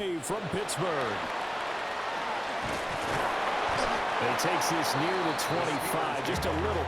from Pittsburgh. He takes this near the 25, just a little.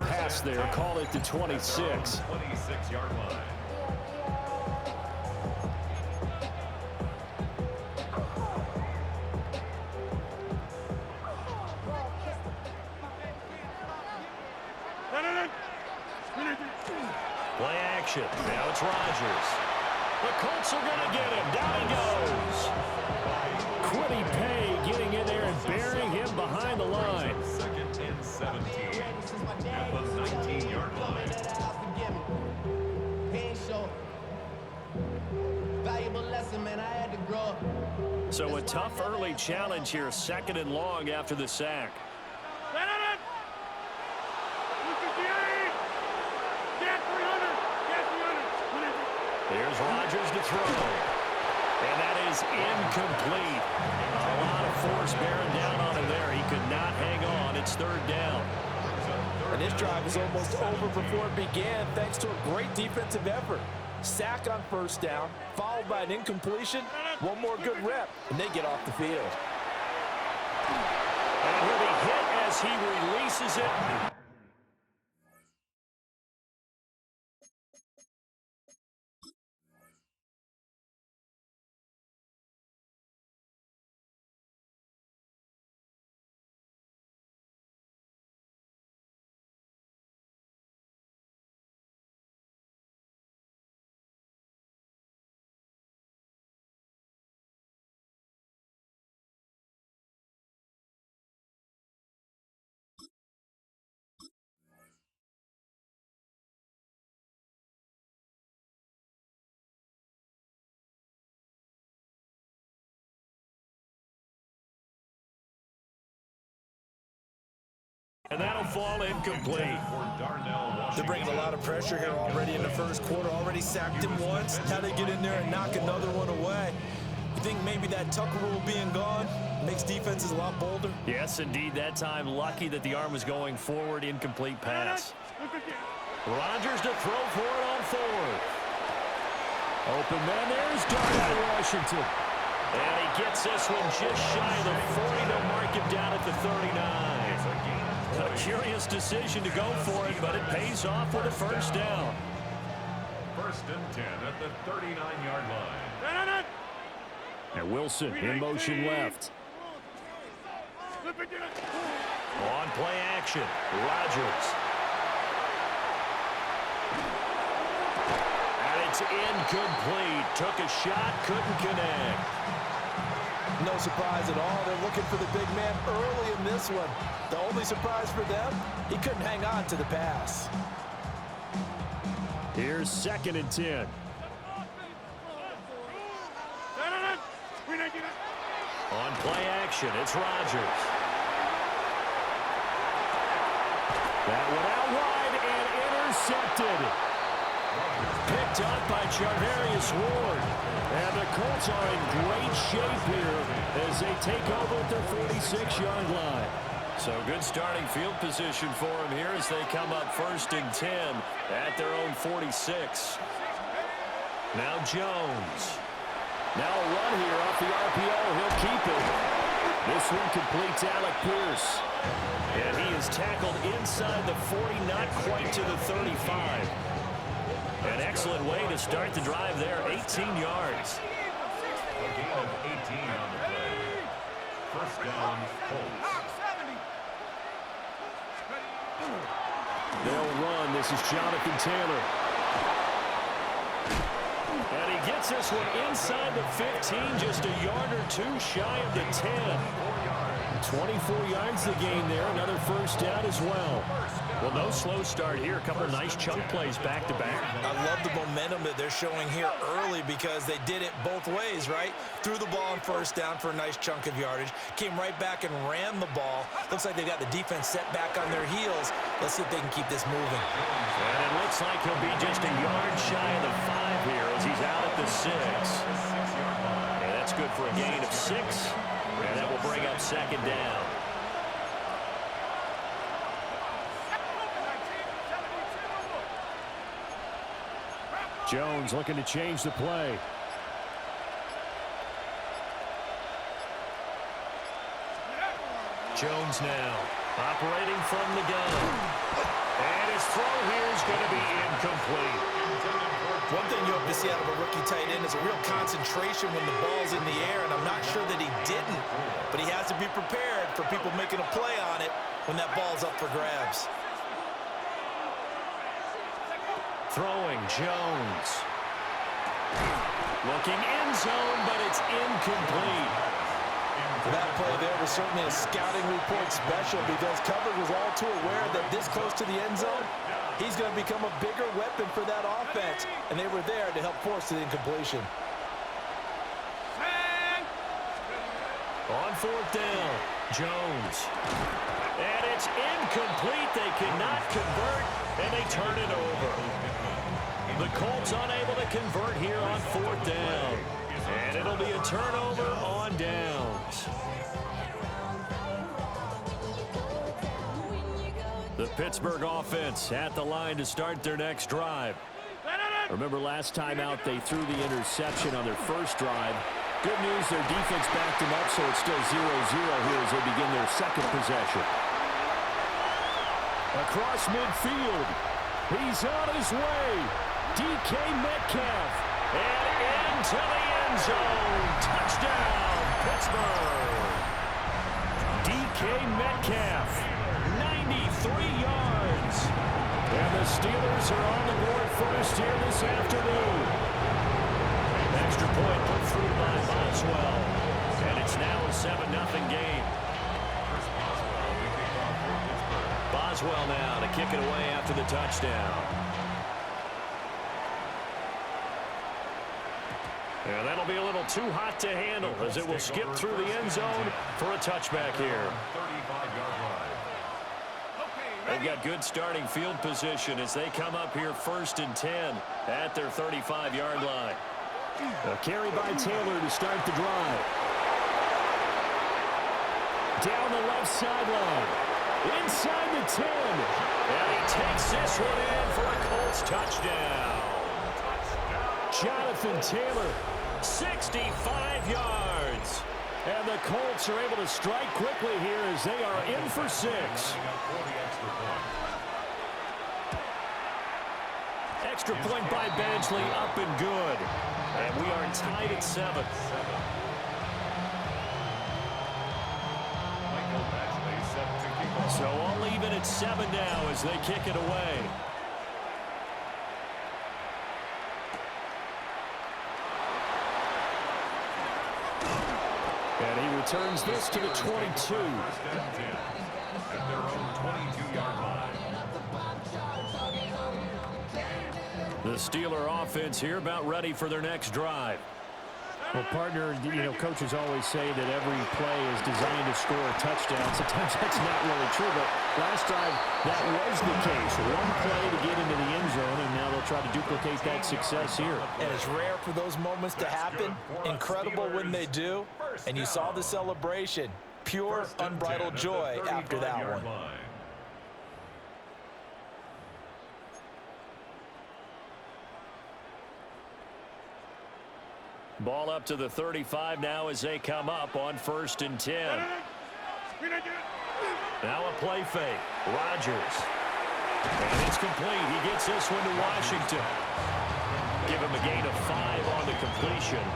Pass there, call it the 26. 26-yard line. Play action. Now it's Rodgers. The Colts are going to get him. Down he goes. Quiddy Pay getting in there and burying him behind the line. Second and 17 at the 19-yard line. So a tough early challenge here, second and long after the sack. Here's Rodgers to throw. And that is incomplete. A lot of force bearing down on him there. He could not hang on. It's third down. And this drive is almost over before it began thanks to a great defensive effort. Sack on first down, followed by an incompletion. One more good rep, and they get off the field. And he'll be hit as he releases it. And that'll fall incomplete. They're bringing a lot of pressure here already in the first quarter. Already sacked him once. Now they get in there and knock another one away. You think maybe that Tucker rule being gone makes defenses a lot bolder? Yes, indeed. That time, lucky that the arm was going forward. Incomplete pass. Rodgers to throw for it on fourth. Open man. There's Darnell Washington. And he gets this one just shy of the 40 to mark him down at the 39. A curious decision to go for it, but it pays off with a first down. First and 10 at the 39-yard line. And Wilson in motion left. On play action, Rodgers. And it's incomplete. Took a shot, couldn't connect. No surprise at all. They're looking for the big man early in this one. The only surprise for them, he couldn't hang on to the pass. Here's second and 10. On play action, it's Rodgers. That one out wide and intercepted. Picked up by Charvarius Ward. And the Colts are in great shape here as they take over at their 46-yard line. So good starting field position for them here as they come up first and 10 at their own 46. Now Jones. Now a run here off the RPO. He'll keep it. This one completes Alec Pierce. And he is tackled inside the 40, not quite to the 35. An excellent way to start the drive there, 18 yards. A gain of 18 on the play. First down, Colts. They'll run. This is Jonathan Taylor. And he gets Gets this one inside the 15, just a yard or two shy of the 10. 24 yards the gain there, another first down as well. Well, no slow start here. A couple of nice chunk plays back-to-back. I love the momentum that they're showing here early because they did it both ways, right? Threw the ball on first down for a nice chunk of yardage, came right back and ran the ball. Looks like they got the defense set back on their heels. Let's see if they can keep this moving. And it looks like he'll be just a yard shy of the 5 here as he's out at the 6. And that's good for a gain of 6. And that will bring up second down. Jones looking to change the play. Jones now operating from the gun. And his throw here is going to be incomplete. One thing you hope to see out of a rookie tight end is a real concentration when the ball's in the air, and I'm not sure that he didn't, but he has to be prepared for people making a play on it when that ball's up for grabs. Throwing Jones. Looking end zone, but it's incomplete. That play there was certainly a scouting report special because coverage was all too aware that this close to the end zone, he's going to become a bigger weapon for that offense, and they were there to help force the incompletion. On fourth down, Jones. And it's incomplete. They cannot convert, and they turn it over. The Colts unable to convert here on fourth down. And it'll be a turnover on downs. The Pittsburgh offense at the line to start their next drive. Remember last time out they threw the interception on their first drive. Good news, their defense backed them up, so it's still 0-0 here as they begin their second possession. Across midfield, he's on his way. DK Metcalf, and into the end zone. Touchdown, Pittsburgh. DK Metcalf, 93 yards. And the Steelers are on the board first here this afternoon. Extra point put through by Boswell. And it's now a 7-0 game. Boswell now to kick it away after the touchdown. And that'll be a little too hot to handle as it will skip through the end zone for a touchback here. They've got good starting field position as they come up here 1st and 10 at their 35-yard line. A carry by Taylor to start the drive. Down the left sideline. Inside the 10. And he takes this one in for a Colts touchdown. Jonathan Taylor, 65 yards. And the Colts are able to strike quickly here as they are in for 6. Extra point by Badgley, up and good. And we are tied at 7. So all even at 7 now as they kick it away. And he returns this to the 22. At their own 22-yard line. The Steeler offense here about ready for their next drive. Well, partner, coaches always say that every play is designed to score a touchdown. Sometimes that's not really true, but last drive that was the case. One play to get into the end zone, and now they'll try to duplicate that success here. And it's rare for those moments to happen. Incredible when they do. And you saw the celebration. Pure, unbridled joy after that one. Ball up to the 35 now as they come up on 1st and 10. Now a play fake. Rodgers. And it's complete. He gets this one to Washington. Give him a gain of 5 on the completion.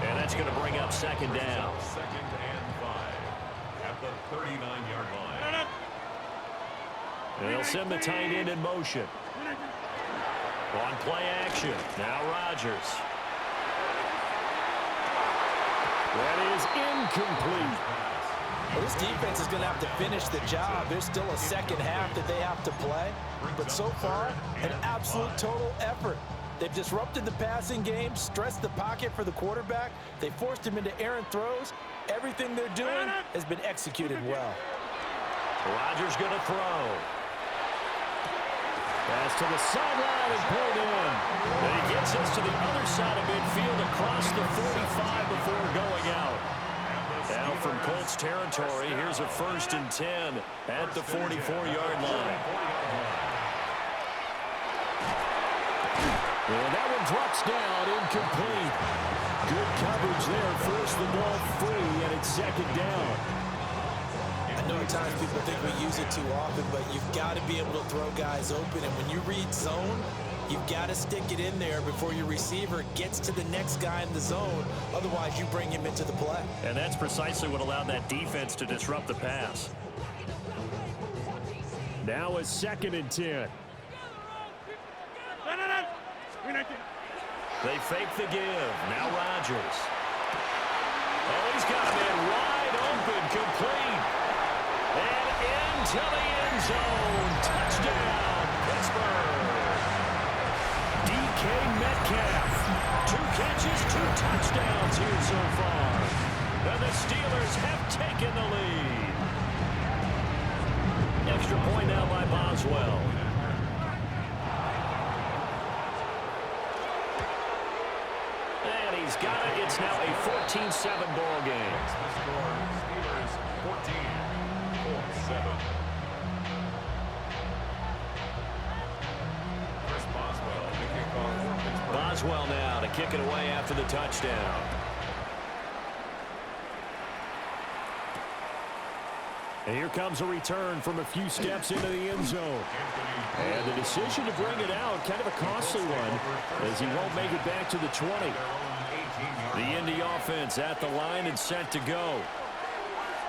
And that's going to bring up second down. 2nd and 5 at the 39-yard line. And they'll send the tight end in motion. On play action. Now Rodgers. incomplete. Well, this defense is going to have to finish the job. There's still a second half that they have to play. But so far, an absolute total effort. They've disrupted the passing game, stressed the pocket for the quarterback. They forced him into errant throws. Everything they're doing has been executed well. Rodgers going to throw. Pass to the sideline and pulled in. And he gets us to the other side of midfield across the 45 before going out. Now from Colts territory, here's a 1st and 10 at the 44-yard line. And that one drops down, incomplete. Good coverage there, forced the ball free, and it's 2nd down. I know at times people think we use it too often, but you've got to be able to throw guys open. And when you read zone, you've got to stick it in there before your receiver gets to the next guy in the zone. Otherwise, you bring him into the play. And that's precisely what allowed that defense to disrupt the pass. Now a 2nd and 10. They fake the give. Now Rodgers. Oh, he's got a man wide open, complete. And into the end zone. Touchdown, Pittsburgh. DK Metcalf. 2 catches, 2 touchdowns here so far. And the Steelers have taken the lead. Extra point now by Boswell. And he's got it. It's now a 14-7 ball game. The score, Steelers 14-7. Chris Boswell, the kickoff for Pittsburgh. Boswell now to kick it away after the touchdown. And here comes a return from a few steps into the end zone. And the decision to bring it out, kind of a costly one, as he won't make it back to the 20. The Indy offense at the line and set to go.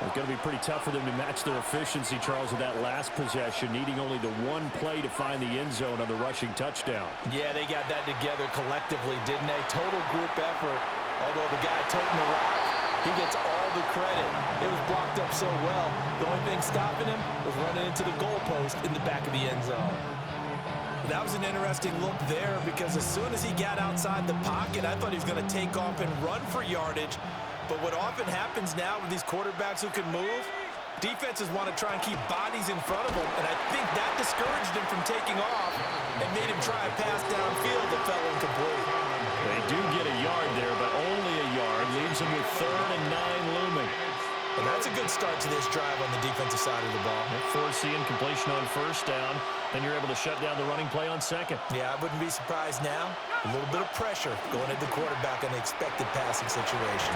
It's going to be pretty tough for them to match their efficiency, Charles, with that last possession, needing only the one play to find the end zone on the rushing touchdown. Yeah, they got that together collectively, didn't they? Total group effort. Although the guy toting the rock, he gets all the credit. It was blocked up so well. The only thing stopping him was running into the goalpost in the back of the end zone. That was an interesting look there because as soon as he got outside the pocket, I thought he was going to take off and run for yardage. But what often happens now with these quarterbacks who can move, defenses want to try and keep bodies in front of them, and I think that discouraged him from taking off and made him try a pass downfield that fell incomplete. They do get a yard there, but only a yard. Leaves them with 3rd and 9 looming. And that's a good start to this drive on the defensive side of the ball. Force the incompletion on 1st down, then you're able to shut down the running play on 2nd. Yeah, I wouldn't be surprised now. A little bit of pressure going at the quarterback on the expected passing situation.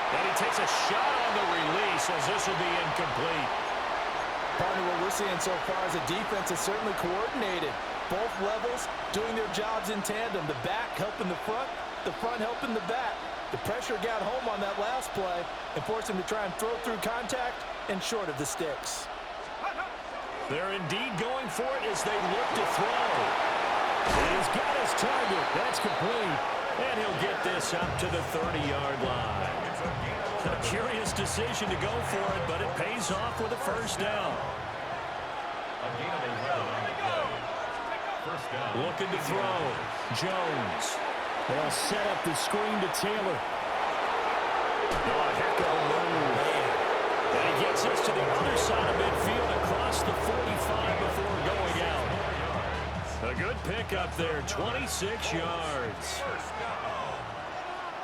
And he takes a shot on the release as this will be incomplete. Partner, what we're seeing so far is a defense is certainly coordinated. Both levels doing their jobs in tandem. The back helping the front helping the back. The pressure got home on that last play and forced him to try and throw through contact and short of the sticks. They're indeed going for it as they look to throw. He's got his target. That's complete. And he'll get this up to the 30-yard line. A curious decision to go for it, but it pays off with a 1st down. Looking to throw. Jones. They'll set up the screen to Taylor. Oh, a heck of a move. And he gets us to the other side of midfield across the 45 before going out. A good pickup there, 26 yards.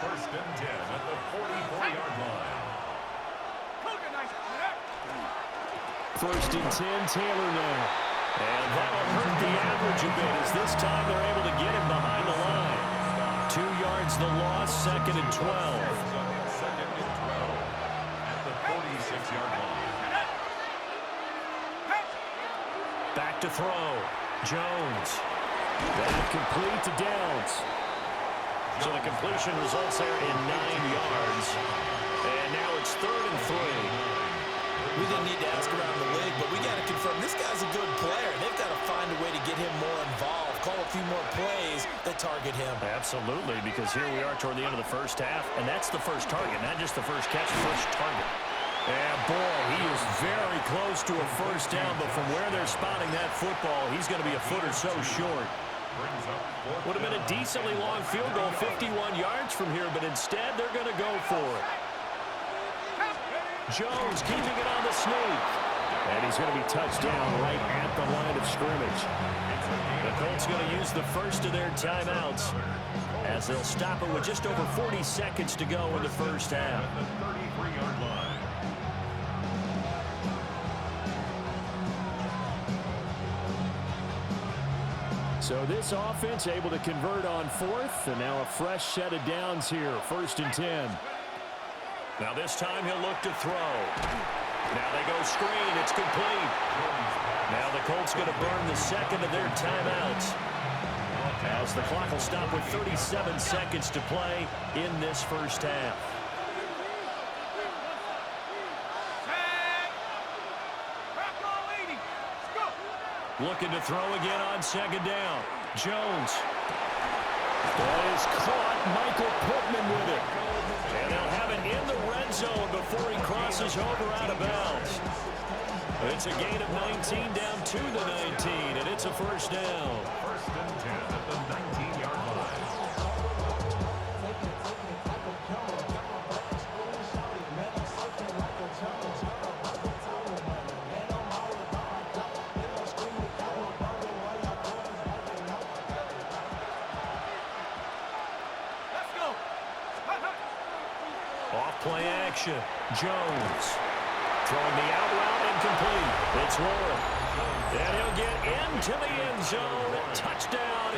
1st and 10 at the 44-yard line. 1st and 10, Taylor now. And that'll hurt the average a bit as this time they're able to get him behind the line. 2 yards the loss, 2nd and 12. 2nd and 12 at the 46-yard line. Back to throw. Jones. That complete to Downs. So the completion results there in 9 yards. And now it's 3rd and 3. We didn't need to ask around the league, but we got to confirm this guy's a good player. They've got to find a way to get him more involved. call a few more plays that target him. Absolutely, because here we are toward the end of the first half, and that's the first target, not just the first catch, first target. And boy, he is very close to a first down, but from where they're spotting that football, he's going to be a foot or so short. Would have been a decently long field goal, 51 yards from here, but instead they're going to go for it. Jones keeping it on the sneak. And he's going to be touched down right at the line of scrimmage. The Colts going to use the first of their timeouts as they'll stop it with just over 40 seconds to go in the first half. So this offense able to convert on fourth, and now a fresh set of downs here, 1st and 10. Now this time he'll look to throw. Now they go screen. It's complete. Now the Colts going to burn the second of their timeouts as the clock will stop with 37 seconds to play in this first half. Looking to throw again on second down. Jones. That is caught. Michael Pittman with it. And they'll have it in the red zone before he crosses over out of bounds. It's a gain of 19 down to the 19, and it's a first down. 1st and 10 at the 19-yard line. Off-play action. Jones. Throwing the out route incomplete. It's Warren. And he'll get into the end zone. Touchdown,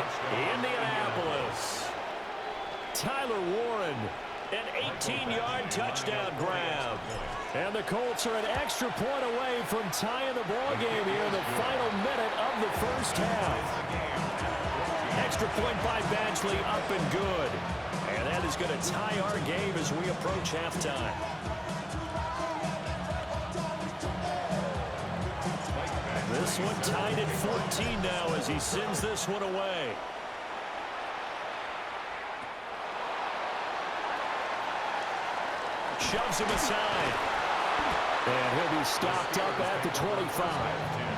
Indianapolis. Tyler Warren, An 18-yard touchdown grab. and the Colts are an extra point away from tying the ball game here in the final minute of the first half. Extra point by Badgley, up and good. And that is going to tie our game as we approach halftime. This one tied at 14 now as he sends this one away. Shoves him aside. And he'll be stopped up at the 25.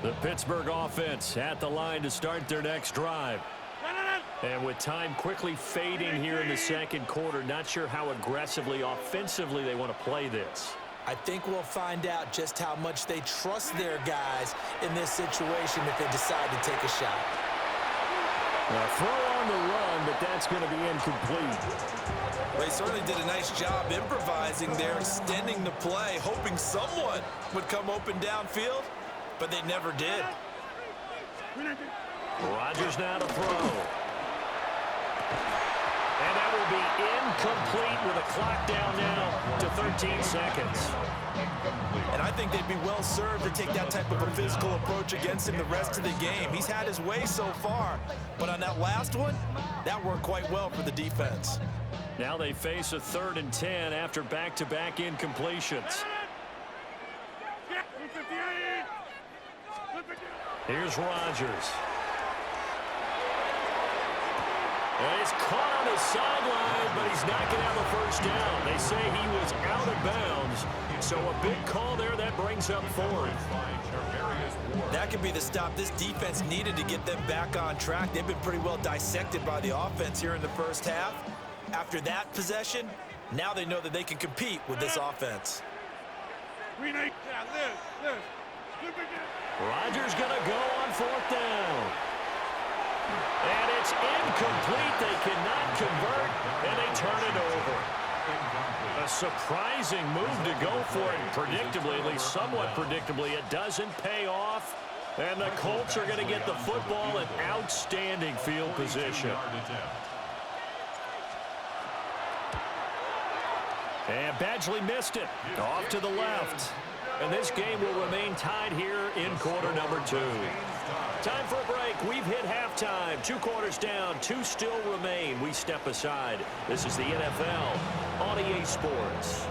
The Pittsburgh offense at the line to start their next drive. And with time quickly fading here in the second quarter, not sure how aggressively, offensively they want to play this. I think we'll find out just how much they trust their guys in this situation if they decide to take a shot. Now throw on the run, but that's going to be incomplete. They certainly did a nice job improvising there, extending the play, hoping someone would come open downfield, but they never did. Rodgers now to throw. And that will be incomplete with a clock down now to 13 seconds. And I think they'd be well served to take that type of a physical approach against him the rest of the game. He's had his way so far, but on that last one, that worked quite well for the defense. Now they face a 3rd and 10 after back-to-back incompletions. Here's Rodgers. And he's caught on his sideline, but he's not going to have a first down. They say he was out of bounds, so a big call there that brings up 4th. That could be the stop this defense needed to get them back on track. They've been pretty well dissected by the offense here in the first half. After that possession, now they know that they can compete with this offense. Rodgers going to go on 4th down. And it's incomplete. They cannot convert, and they turn it over. A surprising move to go for it. Predictably, at least somewhat predictably, it doesn't pay off. And the Colts are going to get the football in outstanding field position. And Badgley missed it. Off to the left. And this game will remain tied here in quarter number 2. Time for a break. We've hit halftime. 2 quarters down. 2 still remain. We step aside. This is the NFL on EA Sports.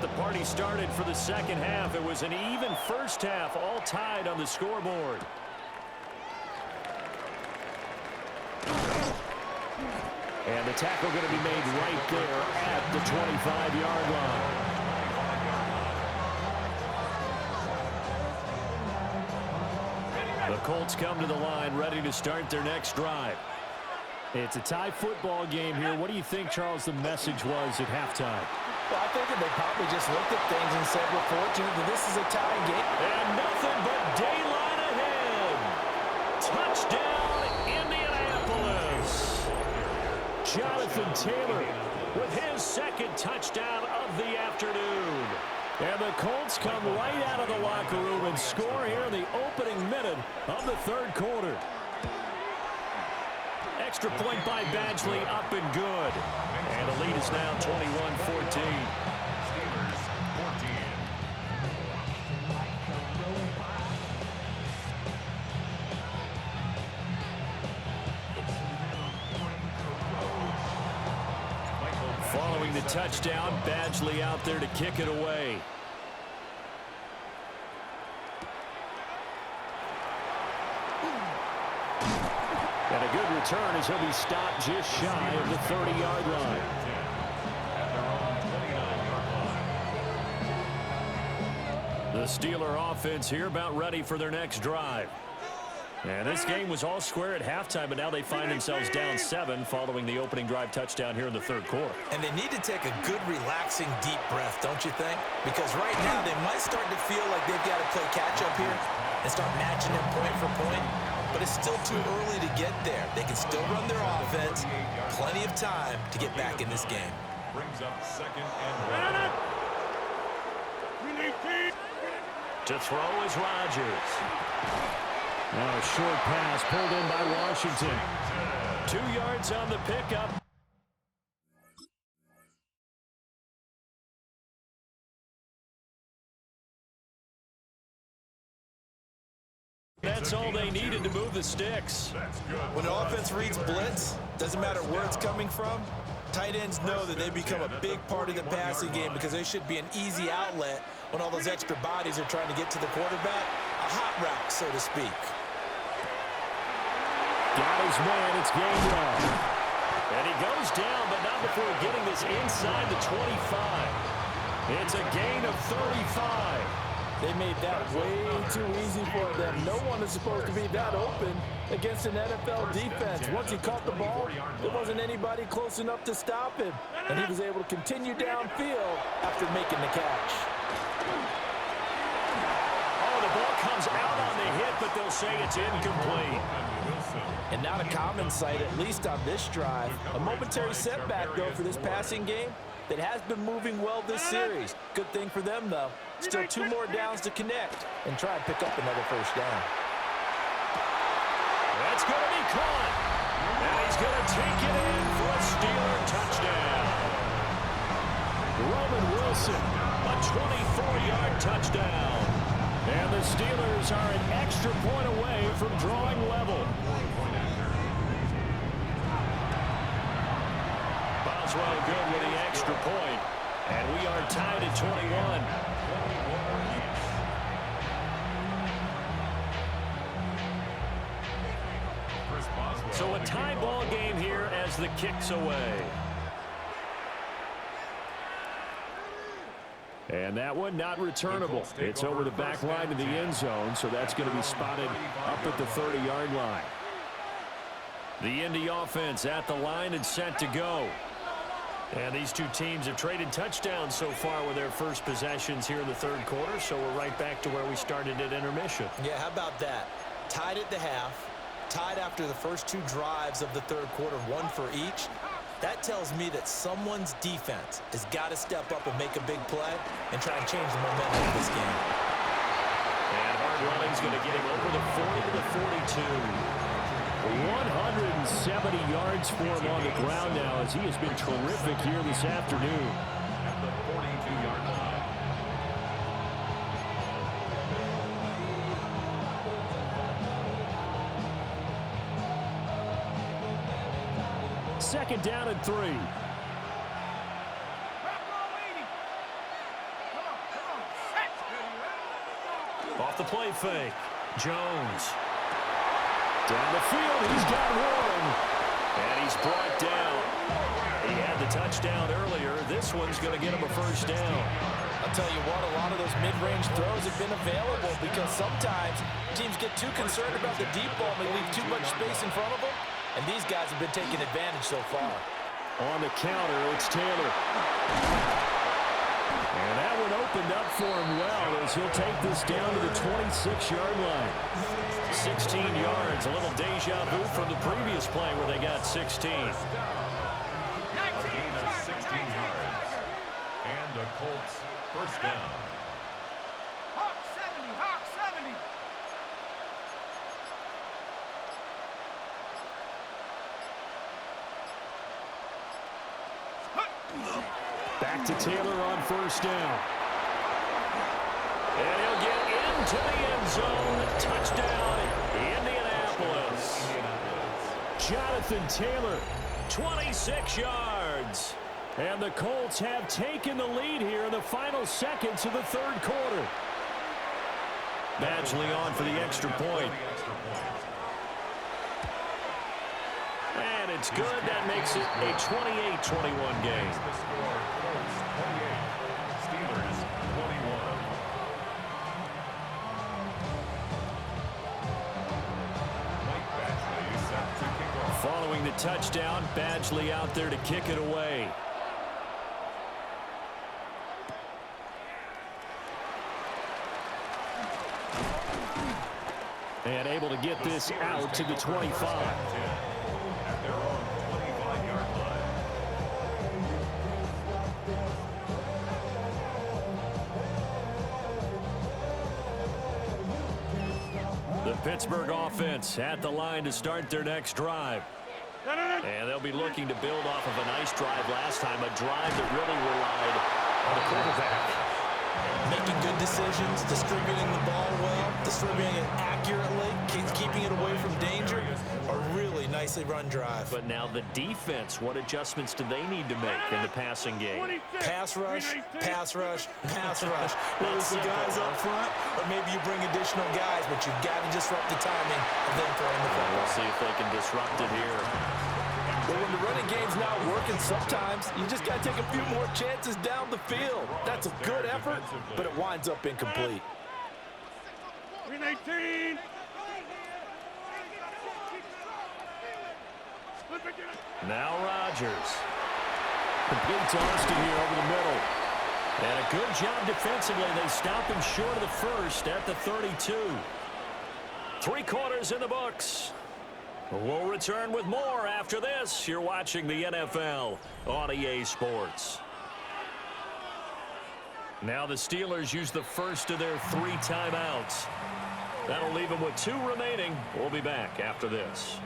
The party started for the second half. It was an even first half, all tied on the scoreboard. And the tackle going to be made right there at the 25-yard line. The Colts come to the line ready to start their next drive. It's a tie football game here. What do you think, Charles, the message was at halftime? Well, I think that they probably just looked at things and said, we're fortunate that this is a tie game. And nothing but daylight ahead. Touchdown, Indianapolis. Jonathan Taylor with his second touchdown of the afternoon. And the Colts come right out of the locker room and score here in the opening minute of the third quarter. Extra point by Badgley, up and good. And the lead is now 21-14. Steelers 14. Following the touchdown, Badgley out there to kick it away. And a good return as he'll be stopped just shy of the 30-yard line. The Steeler offense here about ready for their next drive. And this game was all square at halftime, but now they find themselves down 7 following the opening drive touchdown here in the third quarter. And they need to take a good, relaxing, deep breath, don't you think? Because right now they might start to feel like they've got to play catch-up here and start matching them point for point. But it's still too early to get there. They can still run their offense. Plenty of time to get back in this game. Brings up 2nd and 1. To throw is Rodgers. Now a short pass pulled in by Washington. 2 yards on the pickup. That's all they needed to move the sticks. When an offense reads blitz, doesn't matter where it's coming from, tight ends know that they become a big part of the passing game because they should be an easy outlet when all those extra bodies are trying to get to the quarterback. A hot route, so to speak. Got his man, it's game one. And he goes down, but not before getting this inside the 25. It's a gain of 35. They made that way too easy for them. No one is supposed to be that open against an NFL defense. Once he caught the ball, there wasn't anybody close enough to stop him. And he was able to continue downfield after making the catch. Oh, the ball comes out on the hit, but they'll say it's incomplete. And not a common sight, at least on this drive. A momentary setback, though, for this passing game that has been moving well this series. Good thing for them, though. Still 2 more downs to connect and try and pick up another first down. That's going to be caught. And he's going to take it in for a Steeler touchdown. Roman Wilson, a 24-yard touchdown. And the Steelers are an extra point away from drawing level. Boswell good with the extra point. And we are tied at 21. So a tie ball game here as the kick's away. And that one not returnable. It's over the back line of the end zone, so that's going to be spotted up at the 30-yard line. The Indy offense at the line and set to go. And these two teams have traded touchdowns so far with their first possessions here in the third quarter, so we're right back to where we started at intermission. Yeah, how about that? Tied at the half, tied after the first 2 drives of the third quarter, 1 for each. That tells me that someone's defense has got to step up and make a big play and try and change the momentum of this game. And hard running's going to get him over the 40 to the 42. 170 yards for him on the ground now as he has been terrific here this afternoon. At the 42-yard line. Second down and 3. Off the play fake. Jones. Down the field, he's got one. And he's brought down. He had the touchdown earlier. This one's going to get him a first down. I'll tell you what, a lot of those mid-range throws have been available because sometimes teams get too concerned about the deep ball and they leave too much space in front of them. And these guys have been taking advantage so far. On the counter, it's Taylor. And that one opened up for him well as he'll take this down to the 26-yard line. 16 yards, a little deja vu from the previous play where they got 16. A gain of 16 yards. And the Colts first down. Hawk 70, Hawk 70. Back to Taylor on first down. And he'll get into the end zone. Touchdown, Indianapolis. Jonathan Taylor, 26 yards. And the Colts have taken the lead here in the final seconds of the third quarter. Badgley on for the extra point. And it's good. That makes it a 28-21 game. The score, Colts 28, Steelers 21. Mike Badgley set to kick off. Following the touchdown, Badgley out there to kick it away. And able to get this out to the 25. At their own 25-yard line. The Pittsburgh offense at the line to start their next drive. And they'll be looking to build off of a nice drive last time, a drive that really relied on the quarterback. Making good decisions, distributing the ball well, distributing it accurately, keeping it away from danger. A really nicely run drive. But now the defense, what adjustments do they need to make in the passing game? Pass rush, pass rush, pass rush. Whether it's the guys up front or maybe you bring additional guys, but you've got to disrupt the timing of them throwing the We'll football. see if they can disrupt it here. But when the running game's not working, sometimes you just got to take a few more chances down the field. That's a good effort, but it winds up incomplete. 18. Now Rodgers. Complete to Austin here over the middle. And a good job defensively. They stop him short of the first at the 32. 3 quarters in the books. We'll return with more after this. You're watching the NFL on EA Sports. Now the Steelers use the first of their 3 timeouts. That'll leave them with 2 remaining. We'll be back after this.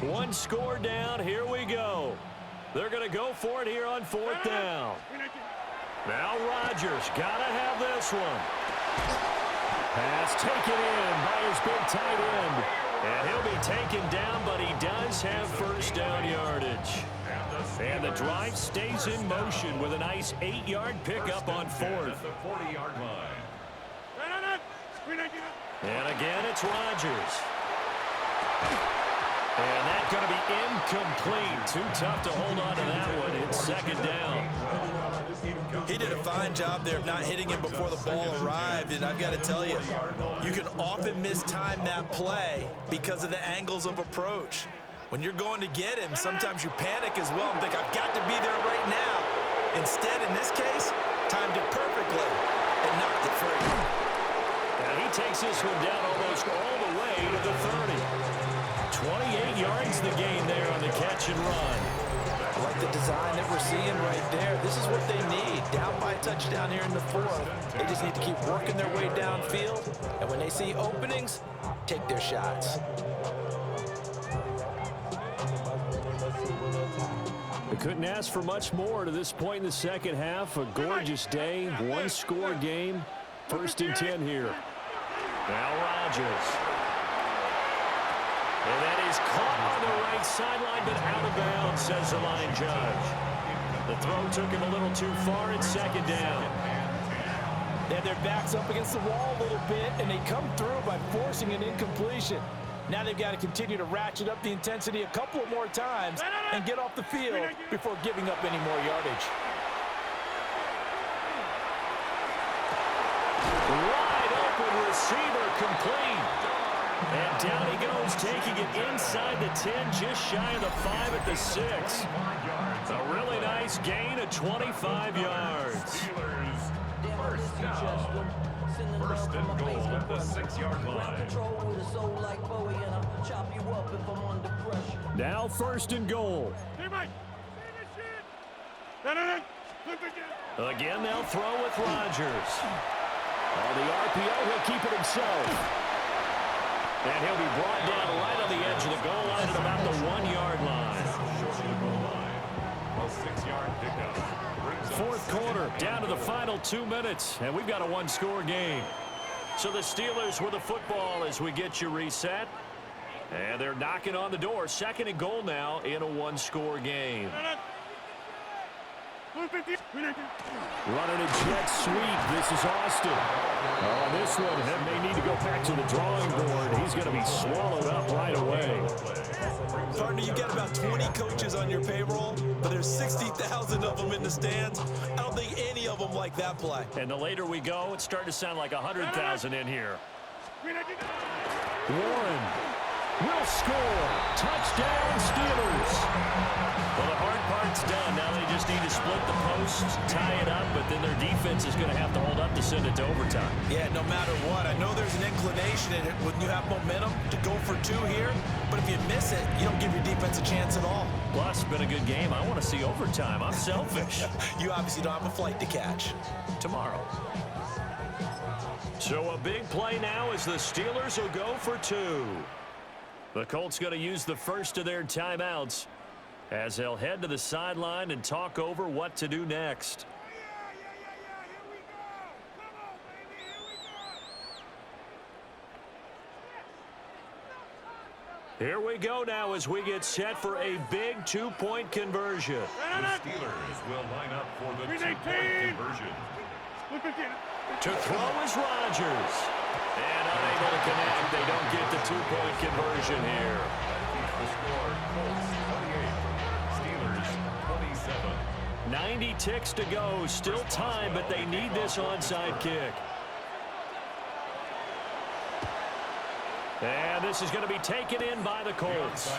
One score down. Here we go. They're going to go for it here on 4th down. Now Rodgers got to have this one. Pass taken in by his big tight end. And he'll be taken down, but he does have first down yardage. And the drive stays in motion with a nice 8-yard pickup on 4th. At the 40-yard line. And again, it's Rodgers. And that's going to be incomplete. Too tough to hold on to that one. It's 2nd down. He did a fine job there of not hitting him before the ball arrived, and I've got to tell you, you can often mistime that play because of the angles of approach. When you're going to get him, sometimes you panic as well and think, I've got to be there right now. Instead, in this case, timed it perfectly and knocked it free. And he takes this one down almost all the way to the 30. 28 yards the gain there on the catch and run. I like the design that we're seeing right there. This is what they need. Down by a touchdown here in the fourth. They just need to keep working their way downfield. And when they see openings, take their shots. They couldn't ask for much more to this point in the second half. A gorgeous day, one-score game. 1st and 10 here. Now Rodgers. And that is caught on the right sideline, but out of bounds, says the line judge. The throw took him a little too far. It's 2nd down. They have their backs up against the wall a little bit, and they come through by forcing an incompletion. Now they've got to continue to ratchet up the intensity a couple of more times and get off the field before giving up any more yardage. Wide open receiver complete. And down he goes, taking it inside the 10, just shy of the 5 at the 6. A really nice gain of 25 yards. Steelers, first down. 1st and goal at the 6-yard line. Now 1st and goal. Again, they'll throw with Rodgers. On the RPO, he'll keep it himself. And he'll be brought down right on the edge of the goal line at about the 1-yard line. A 6-yard pickup. 4th quarter, down to the final 2 minutes, and we've got a 1-score game. So the Steelers with the football as we get you reset. And they're knocking on the door. 2nd and goal now in a 1-score game. Running a jet sweep. This is Austin. On this one, he may need to go back to the drawing board. He's going to be swallowed up right away. Partner, you got about 20 coaches on your payroll, but there's 60,000 of them in the stands. I don't think any of them like that play. And the later we go, it's starting to sound like 100,000 in here. Warren will score. Touchdown, Steelers. Well, the hard part's done. Now they just need to split the posts, tie it up, but then their defense is going to have to hold up to send it to overtime. Yeah, no matter what. I know there's an inclination in it when you have momentum to go for 2 here, but if you miss it, you don't give your defense a chance at all. Plus, it's been a good game. I want to see overtime. I'm selfish. You obviously don't have a flight to catch. Tomorrow. So a big play now as the Steelers will go for 2. The Colts going to use the first of their timeouts as they'll head to the sideline and talk over what to do next. Here we go now as we get set for a big 2-point conversion. The Steelers will line up for the 2-point conversion. To throw is Rodgers. And unable to connect. They don't get the 2-point conversion here. The score, Colts 28, Steelers 27. 90 ticks to go. Still time, but they need this onside kick. And this is going to be taken in by the Colts.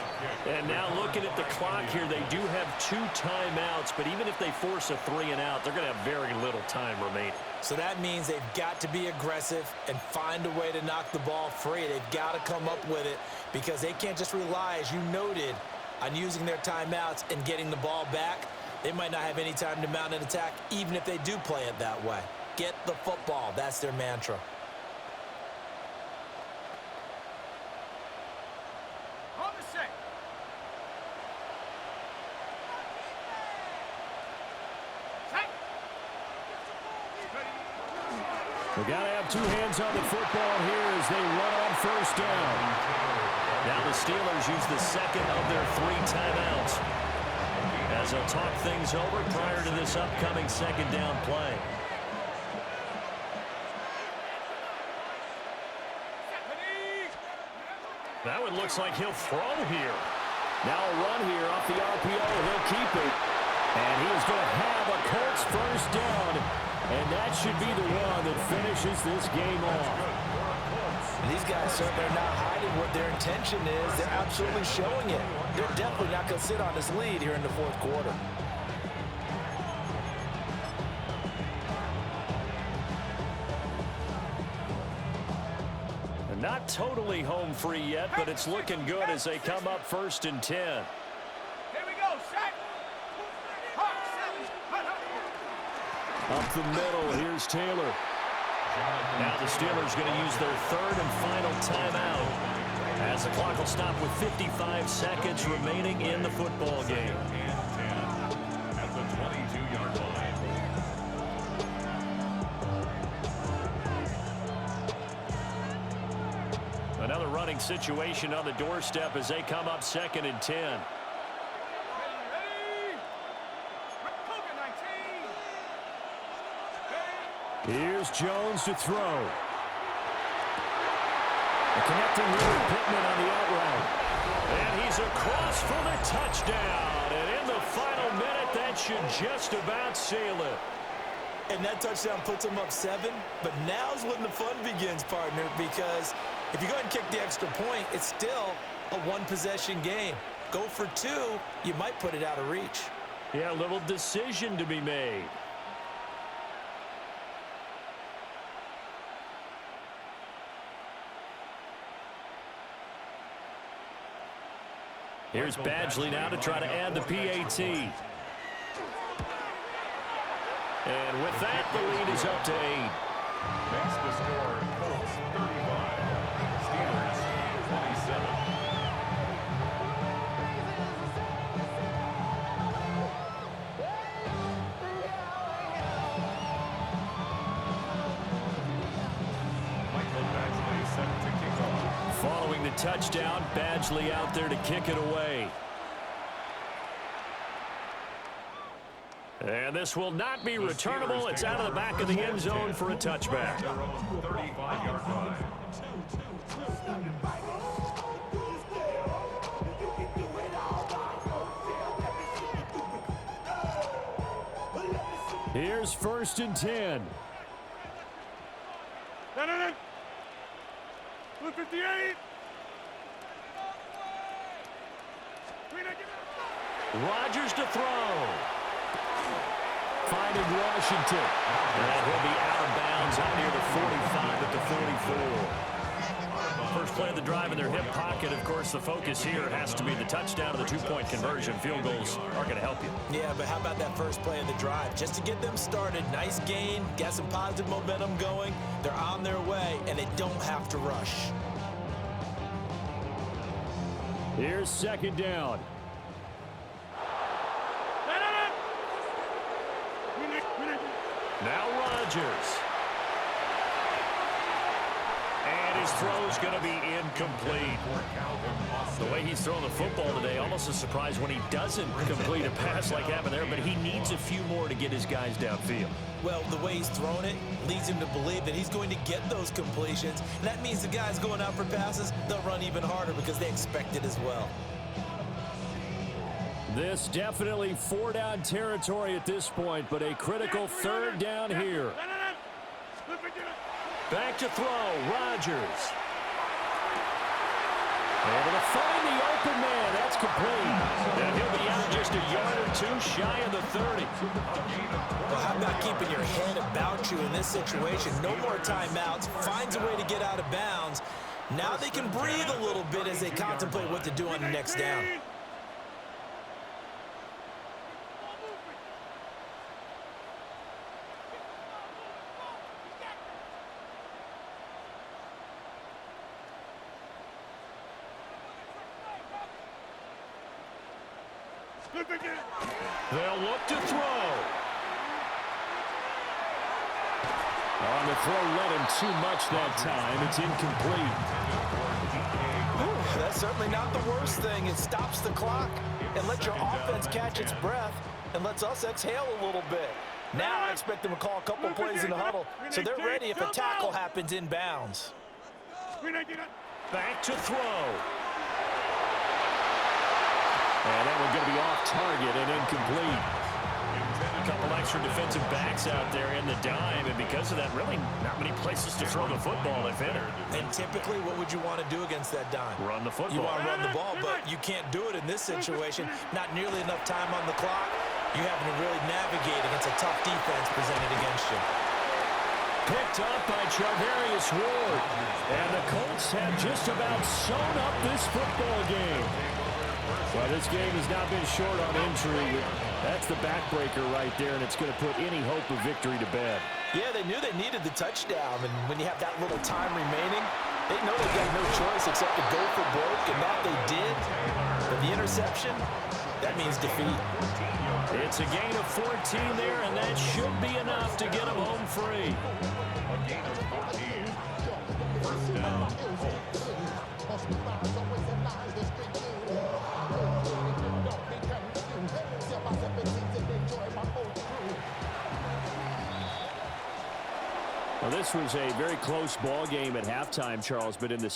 And now looking at the clock here, they do have 2 timeouts, but even if they force a 3 and out, they're going to have very little time remaining. So that means they've got to be aggressive and find a way to knock the ball free. They've got to come up with it because they can't just rely, as you noted, on using their timeouts and getting the ball back. They might not have any time to mount an attack, even if they do play it that way. Get the football. That's their mantra. They got to have 2 hands on the football here as they run on 1st down. Now the Steelers use the 2nd of their 3 timeouts as they'll talk things over prior to this upcoming 2nd down play. That one looks like he'll throw here. Now a run here off the RPO. He'll keep it. And he is going to have a Colts 1st down. And that should be the one that finishes this game off. And these guys certainly are not hiding what their intention is. They're absolutely showing it. They're definitely not going to sit on this lead here in the 4th quarter. Not totally home free yet, but it's looking good as they come up 1st and 10. Here we go, set. Hawk 7. Up the middle, here's Taylor. Now the Steelers going to use their 3rd and final timeout as the clock will stop with 55 seconds remaining in the football game. At the 22-yard line. Another running situation on the doorstep as they come up 2nd and 10. Ready. Cougar 19. Here's Jones to throw. A connecting move, Pittman on the out route. And he's across for the touchdown. And in the final minute, that should just about seal it. And that touchdown puts them up 7. But now's when the fun begins, partner, because if you go ahead and kick the extra point, it's still a one-possession game. Go for 2, you might put it out of reach. Yeah, a little decision to be made. Here's Badgley now to try to add the PAT. And with that, the lead is up to 8. Makes the score Colts 35, Steelers 27. Michael Badgley set to kick off. Following the touchdown, Badgley out there to kick it away. And this will not be returnable. It's out of the back of the end zone for a touchback. Their own 35-yard line. Here's 1st and 10. 158. Rodgers to throw. Finding Washington. And he'll be out of bounds out near the 45 at the 44. First play of the drive in their hip pocket. Of course, the focus here has to be the touchdown of the 2-point conversion. Field goals are going to help you. Yeah, but how about that first play of the drive? Just to get them started, nice gain, got some positive momentum going. They're on their way, and they don't have to rush. Here's 2nd down. Now Rodgers. And his throw's going to be incomplete. The way he's throwing the football today, almost a surprise when he doesn't complete a pass like happened there, but he needs a few more to get his guys downfield. Well, the way he's thrown it leads him to believe that he's going to get those completions. And that means the guys going out for passes, they'll run even harder because they expect it as well. This definitely 4-down territory at this point, but a critical 3rd down here. Back to throw, Rodgers. Able to find the open man. That's complete. And he'll be out just a yard or 2 shy of the 30. Well, how about keeping your head about you in this situation? No more timeouts. Finds a way to get out of bounds. Now they can breathe a little bit as they contemplate what to do on the next down. They'll look to throw. On the throw, led him too much that time. It's incomplete. That's certainly not the worst thing. It stops the clock and lets your offense catch its breath and lets us exhale a little bit. Now I expect them to call a couple plays in the huddle so they're ready if a tackle happens in bounds. Back to throw. And that one's going to be off target and incomplete. A couple extra defensive backs out there in the dime, and because of that, really not many places to throw the football if entered. And typically, what would you want to do against that dime? Run the football. You want to run the ball, but you can't do it in this situation. Not nearly enough time on the clock. You having to really navigate against a tough defense presented against you. Picked up by Charvarius Ward. And the Colts have just about sewn up this football game. Well, this game has not been short on injury. That's the backbreaker right there, and it's going to put any hope of victory to bed. Yeah, they knew they needed the touchdown, and when you have that little time remaining, they know they got no choice except to go for broke, and that they did. But the interception, that means defeat. It's a gain of 14 there, and that should be enough to get them home free. A gain of 14. First down, Colts. Well, this was a very close ball game at halftime, Charles, but in the